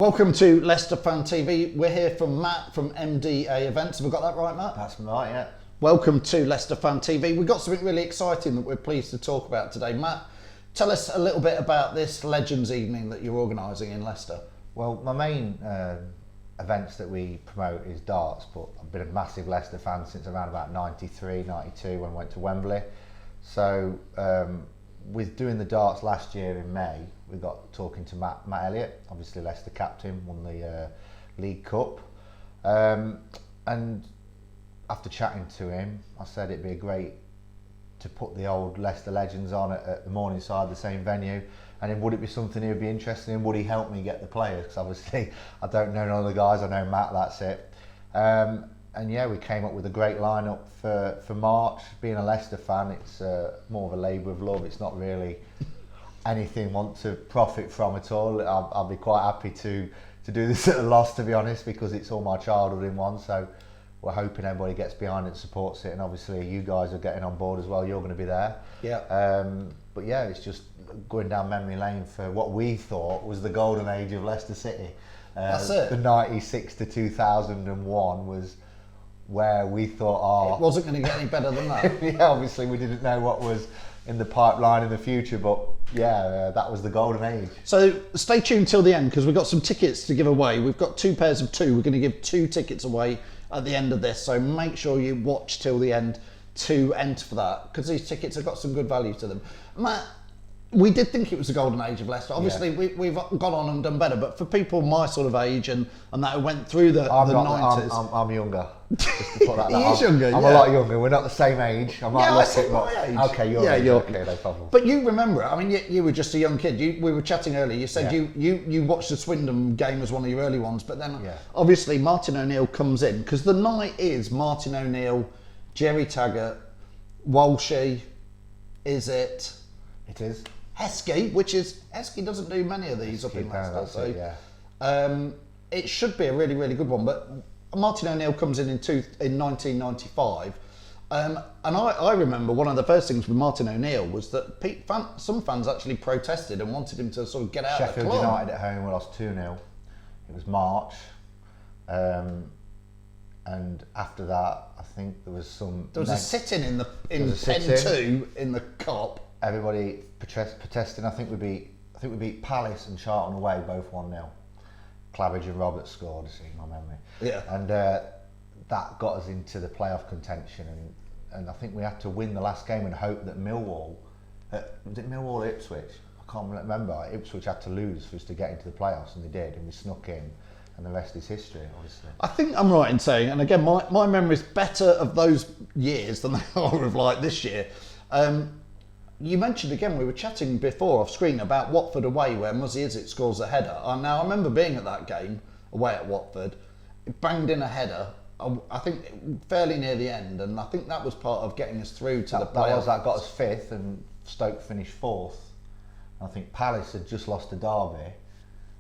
Welcome to Leicester Fan TV. We're here from Matt from MDA Events. Have we got that right, Matt? That's right, yeah. Welcome to Leicester Fan TV. We've got something really exciting that we're pleased to talk about today. Matt, tell us a little bit about this Legends evening that you're organising in Leicester. Well, my main events that we promote is darts, but I've been a massive Leicester fan since around about 93, 92 when I went to Wembley. So with doing the darts last year in May, we got talking to Matt Elliott, obviously Leicester captain, won the League Cup. And after chatting to him, I said it'd be great to put the old Leicester Legends on at the Morningside, the same venue. And then would it be something he would be interested in? Would he help me get the players? Because obviously I don't know none of the guys, I know Matt, that's it. And yeah, we came up with a great lineup for March. Being a Leicester fan, it's more of a labour of love. It's not really anything want to profit from at all. I'll be quite happy to do this at a loss, to be honest, because it's all my childhood in one. So we're hoping everybody gets behind it and supports it, and obviously you guys are getting on board as well. You're going to be there. Yeah. But yeah, it's just going down memory lane for what we thought was the golden age of Leicester City. That's it. The 96 to 2001 was where we thought, it wasn't going to get any better than that. yeah, obviously we didn't know what was in the pipeline in the future, but yeah, that was the golden age. So stay tuned till the end, because we've got some tickets to give away. We've got 2 pairs of 2. We're going to give 2 tickets away at the end of this, so make sure you watch till the end to enter for that, because these tickets have got some good value to them. Matt, we did think it was the golden age of Leicester. Obviously, yeah. we've gone on and done better, but for people my sort of age and that who went through the 90s... I'm younger. Just to put that he is younger, I'm a lot younger. We're not the same age. I might look it, my age. Okay, you're okay, no problem. But you remember it. I mean, you were just a young kid. We were chatting earlier. You said you watched the Swindon game as one of your early ones, but then obviously Martin O'Neill comes in, because the night is Martin O'Neill, Gerry Taggart, Walsh, Izzet. It is. Heskey, Heskey doesn't do many of these up in Leicester, it should be a really, really good one. But Martin O'Neill comes in 1995, and I remember one of the first things with Martin O'Neill was that some fans actually protested and wanted him to sort of get out of the club. Sheffield United at home, we lost 2-0. It was March, and after that, I think there was some... There was a sit-in in Pen 2 in the Cop. Everybody protesting. I think we beat Palace and Charlton away, both 1-0. Clavidge and Roberts scored, in my memory. Yeah. And that got us into the playoff contention, and I think we had to win the last game and hope that Millwall, was it Millwall or Ipswich? I can't remember. Ipswich had to lose for us to get into the playoffs, and they did, and we snuck in, and the rest is history, obviously. I think I'm right in saying, and again, my memory's better of those years than they are of like this year. You mentioned again, we were chatting before off screen about Watford away, where Muzzy Izzet scores a header. Now I remember being at that game away at Watford. It banged in a header, I think fairly near the end, and I think that was part of getting us through to the playoffs. That got us 5th, and Stoke finished 4th. I think Palace had just lost to Derby,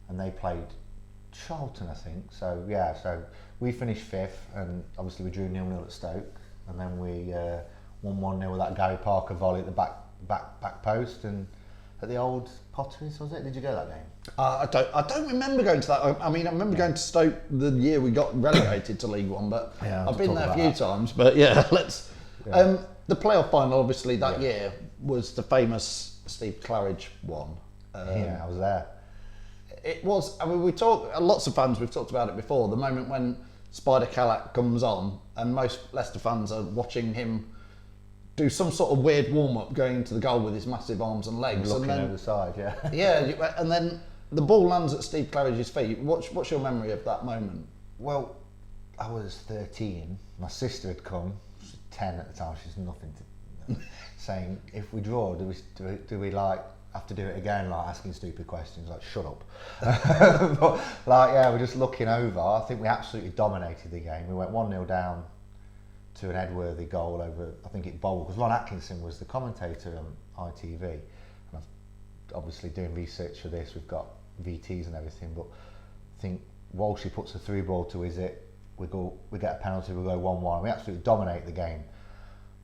and they played Charlton, I think. So yeah, so we finished 5th, and obviously we drew 0-0 at Stoke, and then we won 1-0 with that Gary Parker volley at the back post, and at the old Potteries, was it? Did you go that game? I don't remember going to that. I mean, I remember going to Stoke the year we got relegated to League One, but I've been there a few times. But yeah, let's. Yeah. The playoff final, obviously, that year was the famous Steve Claridge one. Yeah, I was there. It was. I mean, lots of fans. We've talked about it before. The moment when Spider Callagh comes on, and most Leicester fans are watching him do some sort of weird warm-up going into the goal with his massive arms and legs. Looking over the side, yeah. Yeah, and then the ball lands at Steve Claridge's feet. What's your memory of that moment? Well, I was 13. My sister had come. She was 10 at the time. She's nothing to... saying, if we draw, do we like have to do it again, like asking stupid questions, like shut up. But like, yeah, we're just looking over. I think we absolutely dominated the game. We went 1-0 down to an Edworthy goal over, I think it bowled, because Ron Atkinson was the commentator on ITV, and I'm obviously doing research for this, we've got VTs and everything, but I think Walsh puts a 3-ball to Izzet, we get a penalty, we go 1-1, we absolutely dominate the game,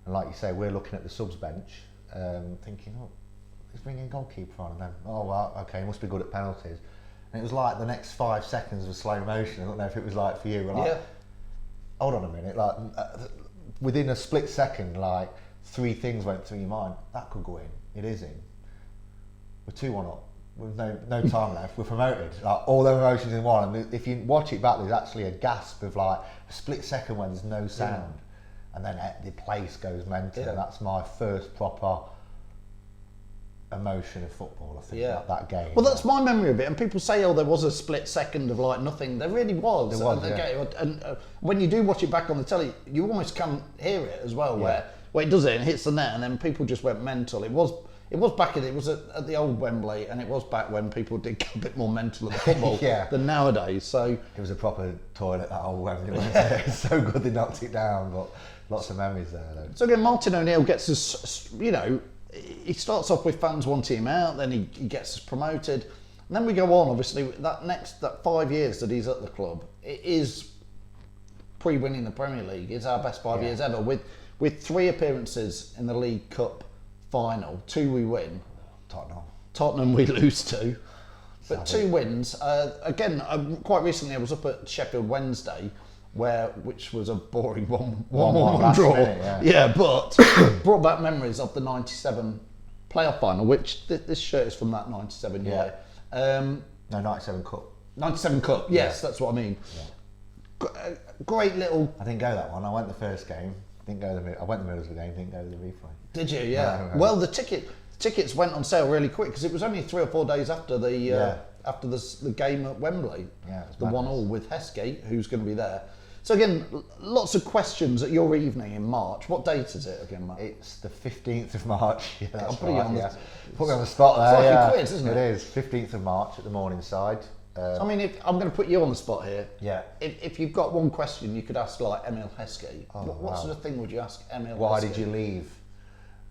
and like you say, we're looking at the subs bench, thinking, oh, he's bringing a goalkeeper on, and then, oh well, okay, he must be good at penalties, And it was like the next 5 seconds of slow motion. I don't know if it was like for you. We're like, hold on a minute. Like within a split second, like 3 things went through your mind. That could go in. It is in. We're 2-1 up. With no time left. We're promoted. Like all the emotions in one. And if you watch it back, there's actually a gasp of like a split second when there's no sound, and then the place goes mental. And that's my first proper emotion of football, I think, that game. Well, that's my memory of it. And people say, oh, there was a split second of like nothing. There really was. There was, and when you do watch it back on the telly, you almost can hear it as well, where it does it and hits the net, and then people just went mental. It was back it was at the old Wembley, and it was back when people did get a bit more mental at the football than nowadays. So it was a proper toilet, that old Wembley. It's so good they knocked it down, but lots of memories there though. So again, Martin O'Neill gets us, he starts off with fans wanting him out, then he gets us promoted, and then we go on. Obviously, that 5 years that he's at the club, it is pre-winning the Premier League. It's our best 5 years ever, with 3 appearances in the League Cup final. 2 we win. Tottenham we lose to, but 2 wins. Again, quite recently I was up at Sheffield Wednesday, which was a boring 1-1 draw. Minute, but brought back memories of the '97 playoff final, which this shirt is from that '97 year. No, '97 Cup. '97 Cup. Yes, that's what I mean. Yeah. Great little. I didn't go that one. I went the first game. Didn't go I went the middle of the game. Didn't go to the replay. Did you? Yeah. No. Well, the tickets went on sale really quick because it was only 3 or 4 days after the after the game at Wembley. Yeah, it was the 1-1 with Heskey, who's going to be there. So again, lots of questions at your evening in March. What date is it again, Matt? It's the 15th of March. Yeah, that's put me on the spot there. It's like a quiz, isn't it? It is. 15th of March at the Morningside. I mean, I'm going to put you on the spot here. Yeah. If you've got one question, you could ask like Emile Heskey. What sort of thing would you ask Emile? Why did you leave?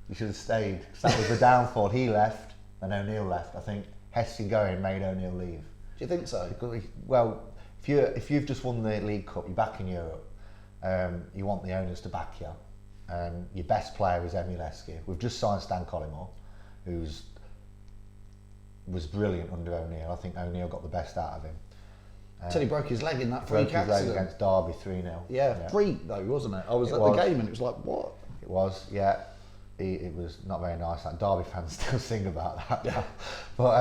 You should have stayed. That was the downfall. He left, and O'Neill left. I think Heskey going made O'Neill leave. Do you think so? Because, well, if you've just won the League Cup, you're back in Europe. You want the owners to back you. Your best player was Emile Heskey. We've just signed Stan Collymore, was brilliant under O'Neill. I think O'Neill got the best out of him. Until he broke his leg in that freak accident. Broke his leg against Derby 3-0. Yeah, freak though, wasn't it? I was at the game and it was like, what? It was, yeah. It was not very nice. Like, Derby fans still sing about that. Yeah. But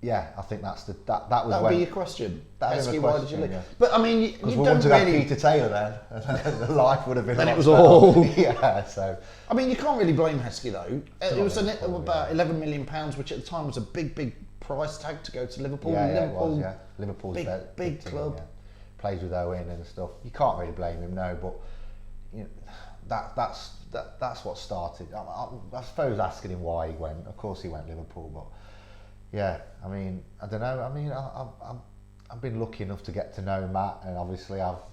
I think that was that would be your question. Heskey, why did you leave? Yeah. But I mean, you we don't wanted to really. have Peter Taylor then, and the life would have been. Then it was all. Yeah, so. I mean, you can't really blame Heskey though. It was about £11 million, which at the time was a big price tag to go to Liverpool. Liverpool, it was, Liverpool's big club. Team, plays with Owen and stuff. You can't really blame him, no. But you know, that's what started. I suppose asking him why he went. Of course, he went Liverpool, but. Yeah, I mean, I don't know. I mean, I've been lucky enough to get to know Matt, and obviously I've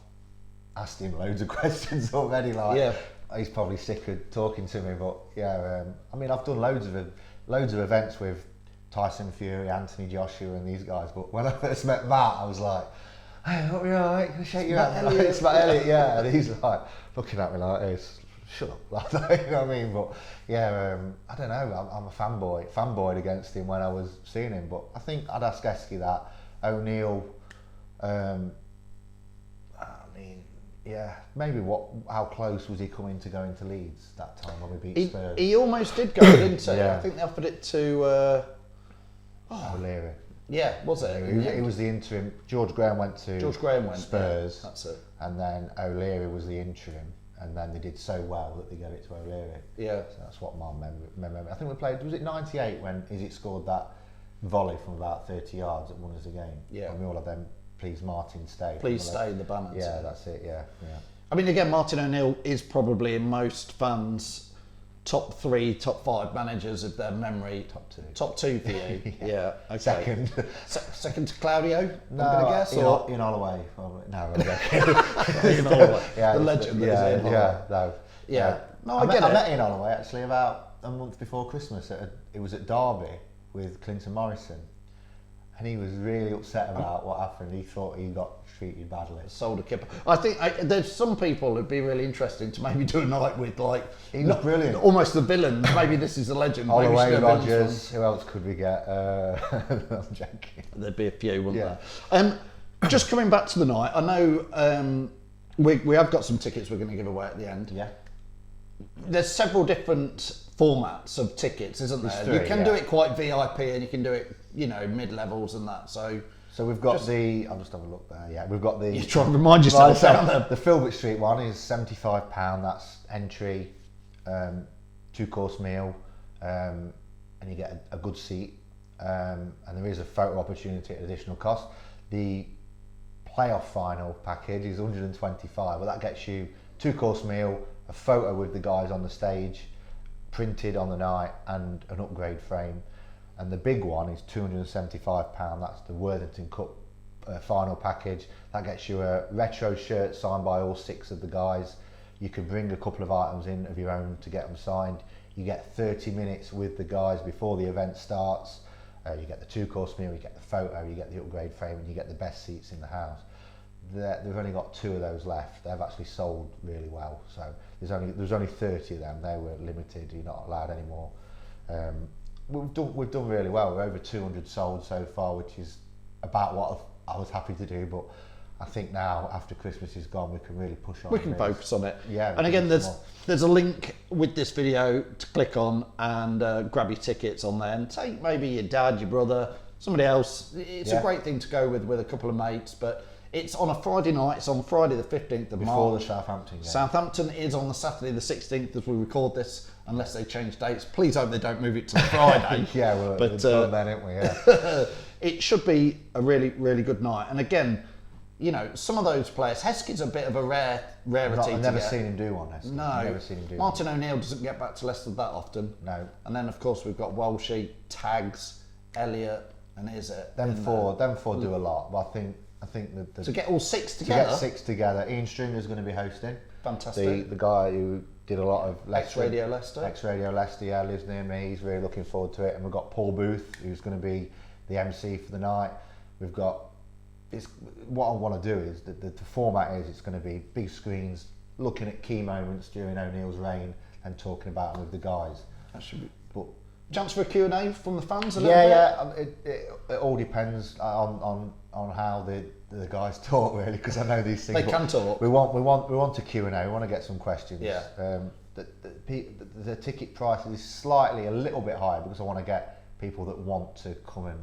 asked him loads of questions already. Like, he's probably sick of talking to me, but I mean, I've done loads of events with Tyson Fury, Anthony Joshua, and these guys. But when I first met Matt, I was like, "Hey, hope you're alright. Can I shake your hand?" It's Matt Elliott, yeah. And he's like looking at me like this. Shut up, like, you know what I mean? But I don't know. I'm a fanboyed against him when I was seeing him. But I think I'd ask Heskey that. O'Neill, I mean, maybe how close was he coming to going to Leeds that time when we beat Spurs? He almost did go, didn't he? I think they offered it to O'Leary. Yeah, was it? He was the interim. George Graham went to Spurs. That's it. And then O'Leary was the interim. And then they did so well that they gave it to O'Leary. Yeah. So that's what my memory. I think we played, was it 98 when Izzet scored that volley from about 30 yards that won us the game? Yeah. And we all had them, please Martin stay. Please stay in the banners. Yeah, that's it, yeah. I mean, again, Martin O'Neill is probably in most fans' top 3, top 5 managers of their memory. Top 2 for you. Yeah. Okay. Second. Second to Claudio, no, I'm going to guess? In Holloway. No, I'm in Holloway. Yeah, the legend that is in Holloway. No, I get it. I met in Holloway actually about a month before Christmas. It was at Derby with Clinton Morrison. and he was really upset about what happened. He thought he got treated badly. Sold a kipper. I think there's some people who'd be really interesting to maybe do a night with, like, he was brilliant. Almost the villains. Maybe this is a legend. Holloway, Rogers. Who else could we get? I'm joking. There'd be a few, wouldn't there? Just coming back to the night, I know we have got some tickets we're going to give away at the end. Yeah. There's several different formats of tickets, isn't there? You can do it quite VIP, and you can do it, mid levels and that. So we've got I'll just have a look there. Yeah, we've got the. You try and remind yourself. The Filbert Street one is £75. That's entry, 2-course meal, and you get a good seat. And there is a photo opportunity at additional cost. The playoff final package is 125, but that gets you 2-course meal, a photo with the guys on the stage, printed on the night, and an upgrade frame. And the big one is £275. That's the Worthington Cup final package. That gets you a retro shirt signed by all 6 of the guys. You can bring a couple of items in of your own to get them signed. You get 30 minutes with the guys before the event starts. You get the 2-course meal, you get the photo, you get the upgrade frame, and you get the best seats in the house. They've only got 2 of those left. They've actually sold really well. So there's only 30 of them. They were limited. You're not allowed any more. We've done really well. We're over 200 sold so far, which is about what I was happy to do. But I think now, after Christmas is gone, we can really push on. We can focus on it. Yeah. And again, there's a link with this video to click on and grab your tickets on there, and take maybe your dad, your brother, somebody else. It's a great thing to go with a couple of mates. But it's on a Friday night. It's on Friday the 15th of March. Before the Southampton game. Southampton is on the Saturday the 16th as we record this, unless they change dates. Please hope they don't move it to the Friday. Yeah, we've done that, haven't we? Yeah. It should be a really, really good night. And again, some of those players, Heskey's a bit of a rarity. I've never seen him do one, Heskey. No. I've never seen him do Martin O'Neill doesn't get back to Leicester that often. No. And then, of course, we've got Walsh, Tags, Elliott and Izzet. Them four do a lot, but I think that to get all 6 together. To get 6 together. Ian Stringer's going to be hosting. Fantastic. The guy who did a lot of Leicester. Ex-Radio Leicester. Ex-Radio Leicester, yeah, lives near me. He's really looking forward to it. And we've got Paul Booth, who's going to be the MC for the night. We've got, what I want to do is, the format is, it's going to be big screens, looking at key moments during O'Neill's reign and talking about them with the guys. That should be. But chance for a Q&A from the fans a little bit? Yeah. It all depends on how the guys talk, really, because I know these things. They can talk. We want a Q&A. We want to get some questions. Yeah. The ticket price is slightly a little bit higher because I want to get people that want to come and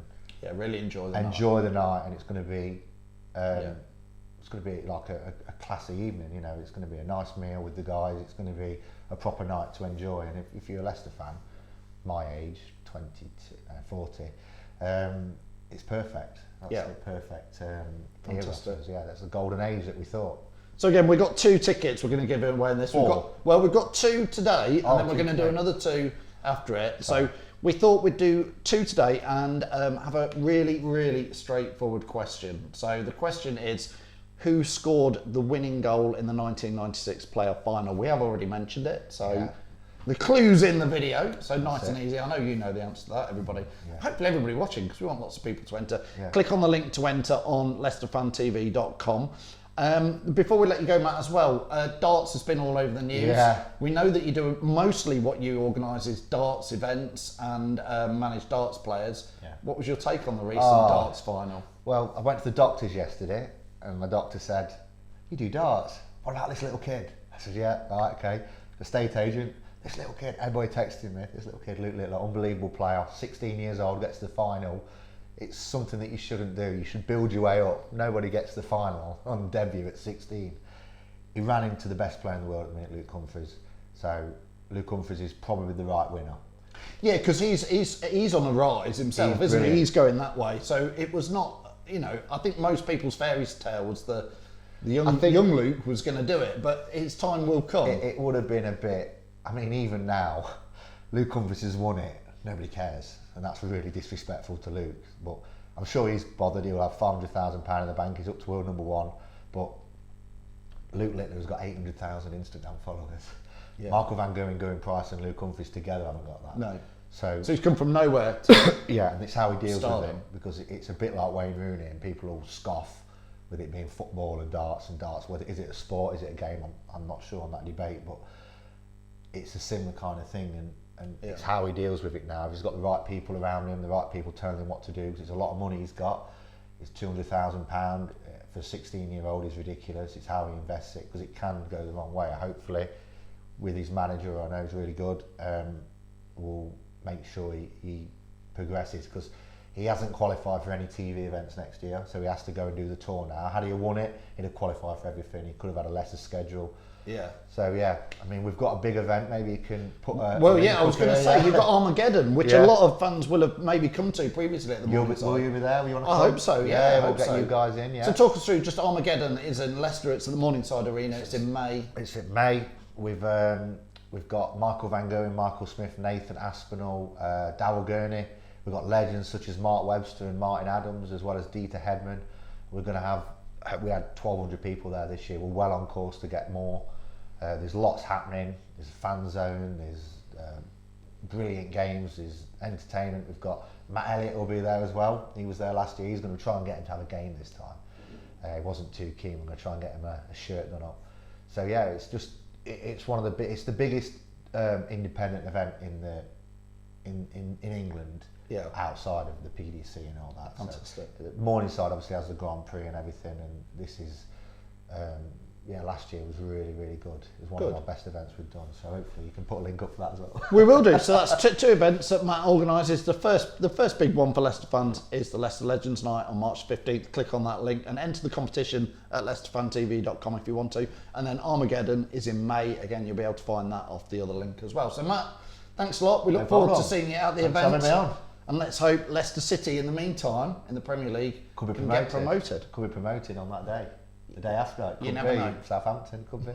really enjoy the night, and it's going to be it's going to be like a classy evening. It's going to be a nice meal with the guys. It's going to be a proper night to enjoy. And if you're a Leicester fan, my age, 40, it's perfect. That's the perfect era. Yeah, that's the golden age that we thought. So again, we've got 2 tickets we're going to give away in this. We've got 2 today, and then we're going to do another 2 after it. So we thought we'd do 2 today and have a really, really straightforward question. So the question is, who scored the winning goal in the 1996 playoff final? We have already mentioned it, so the clue's in the video, so nice and easy. I know you know the answer to that, everybody. Yeah. Hopefully everybody watching, because we want lots of people to enter. Yeah. Click on the link to enter on leicesterfantv.com. Before we let you go, Matt, as well, darts has been all over the news. Yeah. We know that you do mostly what you organise is darts events and manage darts players. Yeah. What was your take on the recent darts final? Well, I went to the doctor's yesterday, and my doctor said, "You do darts? What about this little kid?" I said, "Yeah, right, okay." The estate agent, this little kid, everybody texting me, this little kid, Luke Little, unbelievable player, 16 years old, gets to the final. It's something that you shouldn't do. You should build your way up. Nobody gets to the final on debut at 16. He ran into the best player in the world at the minute, Luke Humphries. So Luke Humphries is probably the right winner. Yeah, because he's on a rise himself, isn't he? He's going that way. So it was not, I think most people's fairy tale was the young Luke was going to do it, but his time will come. It would have been a bit, even now, Luke Humphries has won it. Nobody cares, and that's really disrespectful to Luke. But I'm sure he's bothered. He'll have £500,000 in the bank. He's up to world number 1. But Luke Littler has got 800,000 Instagram followers. Yeah. Michael Van Gerwen, Price, and Luke Humphries together haven't got that. No. So he's come from nowhere to yeah, and it's how he deals with Stardom. it, because it's a bit like Wayne Rooney, and people all scoff with it being football and darts. Whether is it a sport, is it a game? I'm not sure on that debate, but it's a similar kind of thing, and it's how he deals with it now. If he's got the right people around him, the right people telling him what to do, because it's a lot of money he's got. It's £200,000 for a 16-year-old is ridiculous. It's how he invests it, because it can go the wrong way. Hopefully, with his manager, who I know is really good, will make sure he progresses, because he hasn't qualified for any TV events next year, so he has to go and do the tour now. Had he won it, he'd have qualified for everything. He could have had a lesser schedule. Yeah. So yeah, I mean, we've got a big event. Maybe you can put. Well, yeah, I was going to say you've got Armageddon, which a lot of fans will have maybe come to previously at the Morningside. Will you be there? Will you want to I come? hope so. Yeah, we'll get you guys in. Yeah. So talk us through. Just Armageddon is in Leicester. It's at the Morningside Arena. It's in May. It's in May. We've got Michael Van Gogh, Michael Smith, Nathan Aspinall, Darryl Gurney. We've got legends such as Mark Webster and Martin Adams, as well as Dieter Hedman. We had 1,200 people there this year. We're well on course to get more. There's lots happening. There's a fan zone. There's brilliant games. There's entertainment. We've got Matt Elliott will be there as well. He was there last year. He's going to try and get him to have a game this time. He wasn't too keen. We're going to try and get him a shirt done up. So yeah, it's one of the it's the biggest independent event in England. Yeah. Outside of the PDC and all that. Fantastic. So, Morningside obviously has the Grand Prix and everything, and this is, last year was really, really good. It was one of our best events we've done, so hopefully you can put a link up for that as well. We will do. So that's two events that Matt organises. The first big one for Leicester fans is the Leicester Legends Night on March 15th. Click on that link and enter the competition at leicesterfantv.com if you want to. And then Armageddon is in May. Again, you'll be able to find that off the other link as well. So Matt, thanks a lot. We look forward to seeing you at the event. Thanks for having me on. And let's hope Leicester City, in the meantime, in the Premier League, can get promoted. Could be promoted on that day. The day after. You never know. Southampton, could be.